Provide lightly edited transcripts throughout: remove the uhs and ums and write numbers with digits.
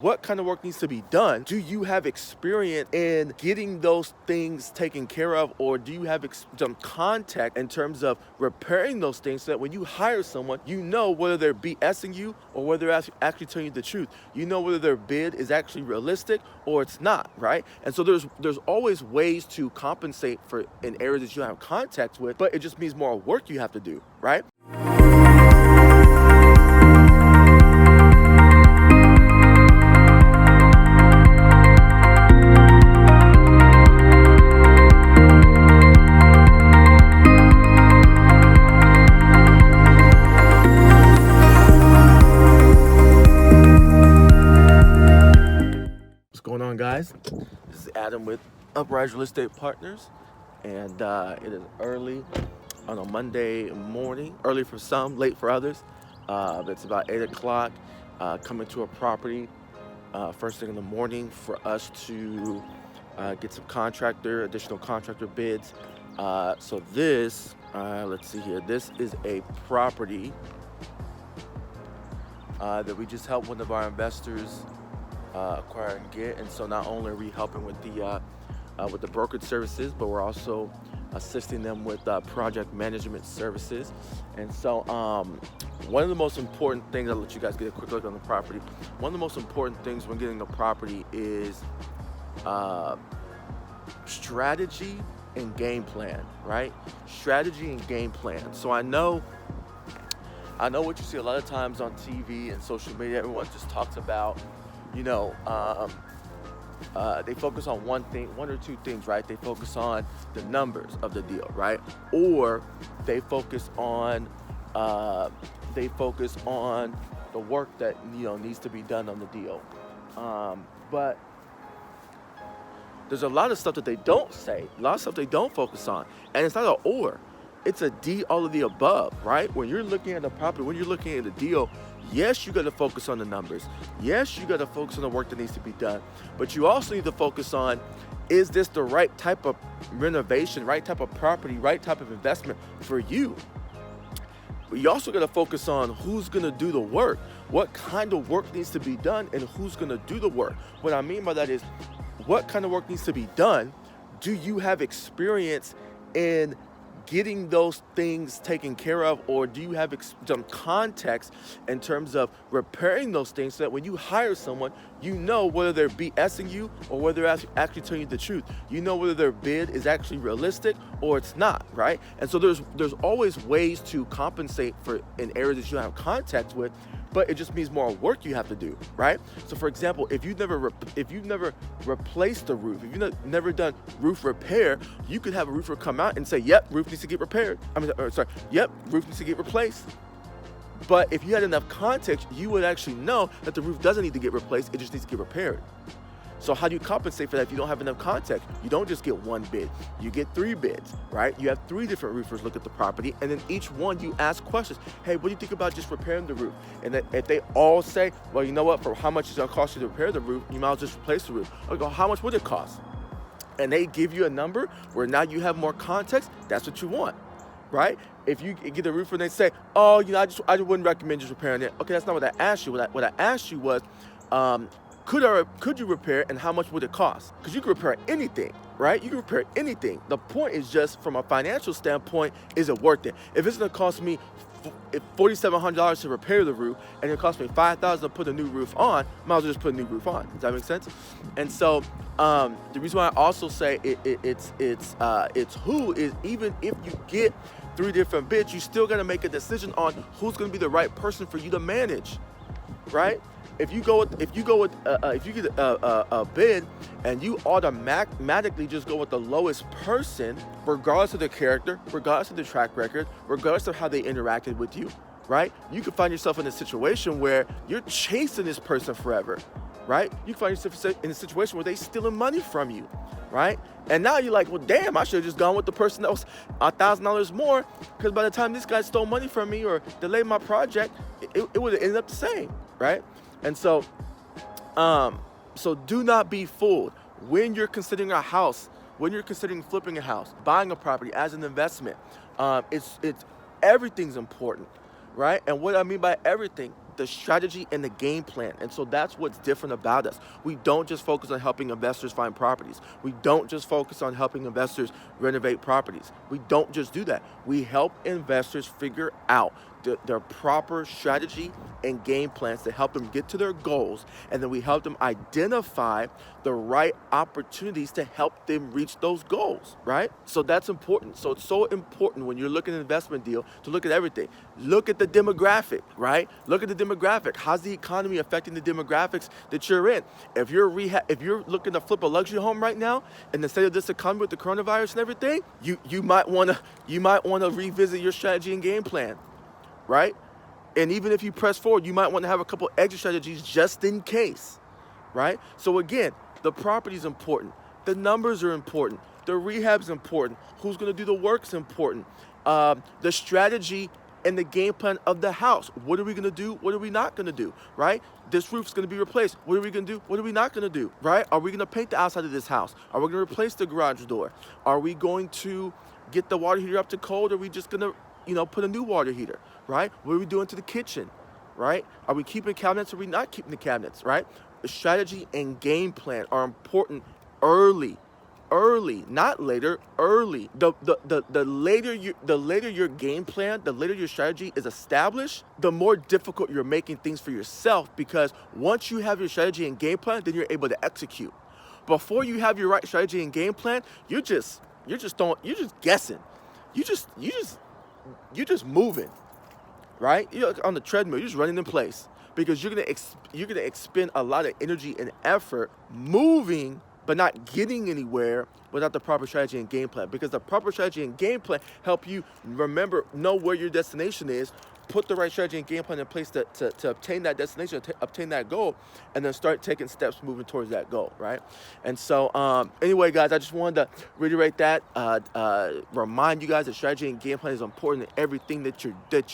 What kind of work needs to be done? Do you have experience in getting those things taken care of, or do you have some contact in terms of repairing those things so that when you hire someone, you know whether they're BSing you or whether they're actually telling you the truth. You know whether their bid is actually realistic or it's not, right? And so there's always ways to compensate for in areas that you don't have contact with, but it just means more work you have to do, right? What's going on, guys? This is Adam with Uprise Real Estate Partners, and it is early on a Monday morning. Early for some, late for others. But it's about 8 o'clock. Coming to a property first thing in the morning for us to get some additional contractor bids. So this, let's see here. This is a property that we just helped one of our investors acquire and get, and so not only are we helping with the brokerage services, but we're also assisting them with project management services. And so one of the most important things, I'll let you guys get a quick look on the property. One of the most important things when getting a property is strategy and game plan, right? Strategy and game plan. So I know what you see a lot of times on TV and social media. Everyone just talks about, they focus on one or two things, right? They focus on the numbers of the deal, right? Or they focus on the work that needs to be done on the deal. But there's a lot of stuff that they don't say, a lot of stuff they don't focus on, and it's not an or. It's a D, all of the above, right? When you're looking at the property, when you're looking at the deal, yes, you got to focus on the numbers. Yes, you got to focus on the work that needs to be done. But you also need to focus on, is this the right type of renovation, right type of property, right type of investment for you? But you also got to focus on who's going to do the work. What kind of work needs to be done and who's going to do the work? What I mean by that is, what kind of work needs to be done? Do you have experience in getting those things taken care of, or do you have some context in terms of repairing those things so that when you hire someone, you know whether they're BSing you or whether they're actually telling you the truth. You know whether their bid is actually realistic or it's not, right? And so there's always ways to compensate for in areas that you don't have contact with, but it just means more work you have to do, right? So for example, if you've never replaced the roof, if you've never done roof repair, you could have a roofer come out and say, yep, roof needs to get repaired. Yep, roof needs to get replaced. But if you had enough context, you would actually know that the roof doesn't need to get replaced, it just needs to get repaired. So how do you compensate for that if you don't have enough context? You don't just get one bid, you get 3 bids, right? You have 3 different roofers look at the property, and then each one you ask questions. Hey, what do you think about just repairing the roof? And then if they all say, well, you know what, for how much it's gonna cost you to repair the roof, you might as well just replace the roof. I go, how much would it cost? And they give you a number where now you have more context, that's what you want, right? If you get a roofer and they say, oh, I just wouldn't recommend just repairing it. Okay, that's not what I asked you. What I asked you was, could you repair it, and how much would it cost? Because you can repair anything, right? You can repair anything. The point is just from a financial standpoint, is it worth it? If it's gonna cost me $4,700 to repair the roof, and it costs me $5,000 to put a new roof on, might as well just put a new roof on. Does that make sense? And so the reason why I also say it's who is, even if you get 3 different bids, you still gotta make a decision on who's gonna be the right person for you to manage, right? If you get a bid and you automatically just go with the lowest person, regardless of their character, regardless of their track record, regardless of how they interacted with you, right? You can find yourself in a situation where you're chasing this person forever, right? You can find yourself in a situation where they're stealing money from you, right? And now you're like, well, damn, I should have just gone with the person that was $1,000 more, because by the time this guy stole money from me or delayed my project, it would have ended up the same, right? And so, so do not be fooled when you're considering a house, when you're considering flipping a house, buying a property as an investment. It's everything's important, right? And what I mean by everything, the strategy and the game plan. And so that's what's different about us. We don't just focus on helping investors find properties. We don't just focus on helping investors renovate properties. We don't just do that. We help investors figure out their proper strategy and game plans to help them get to their goals, and then we help them identify the right opportunities to help them reach those goals, right? So that's important. So it's so important when you're looking at an investment deal to look at everything. Look at the demographic, right? Look at the demographic. How's the economy affecting the demographics that you're in? If you're looking to flip a luxury home right now in the state of this economy with the coronavirus and everything, you might want to revisit your strategy and game plan, right? And even if you press forward, you might want to have a couple extra strategies just in case, right? So again, the property is important. The numbers are important. The rehab's important. Who's going to do the work's important. The strategy and the game plan of the house. What are we going to do? What are we not going to do, right? This roof's going to be replaced. What are we going to do? What are we not going to do, right? Are we going to paint the outside of this house? Are we going to replace the garage door? Are we going to get the water heater up to cold? Or are we just going to put a new water heater, right? What are we doing to the kitchen, right? Are we keeping cabinets or are we not keeping the cabinets, right? The strategy and game plan are important early, not later, early. The later your game plan, the later your strategy is established, the more difficult you're making things for yourself, because once you have your strategy and game plan, then you're able to execute. Before you have your right strategy and game plan, you're just guessing. You're just moving, right? You're on the treadmill. You're just running in place because you're gonna expend a lot of energy and effort moving, but not getting anywhere without the proper strategy and game plan. Because the proper strategy and game plan help you know where your destination is, put the right strategy and game plan in place to obtain that destination, to obtain that goal, and then start taking steps moving towards that goal, right? And so anyway, guys, I just wanted to reiterate that, remind you guys that strategy and game plan is important in everything that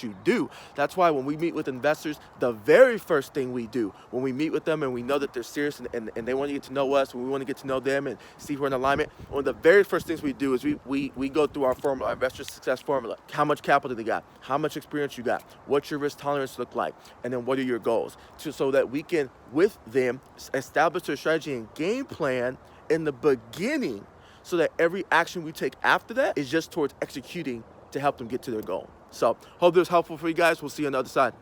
you do. That's why when we meet with investors, the very first thing we do when we meet with them and we know that they're serious and they want to get to know us, and we want to get to know them and see if we're in alignment, one of the very first things we do is we go through our formula, our investor success formula. How much capital they got? How much experience you got? What's your risk tolerance look like? And then what are your goals? So that we can, with them, establish their strategy and game plan in the beginning, so that every action we take after that is just towards executing to help them get to their goal. So hope this was helpful for you guys. We'll see you on the other side.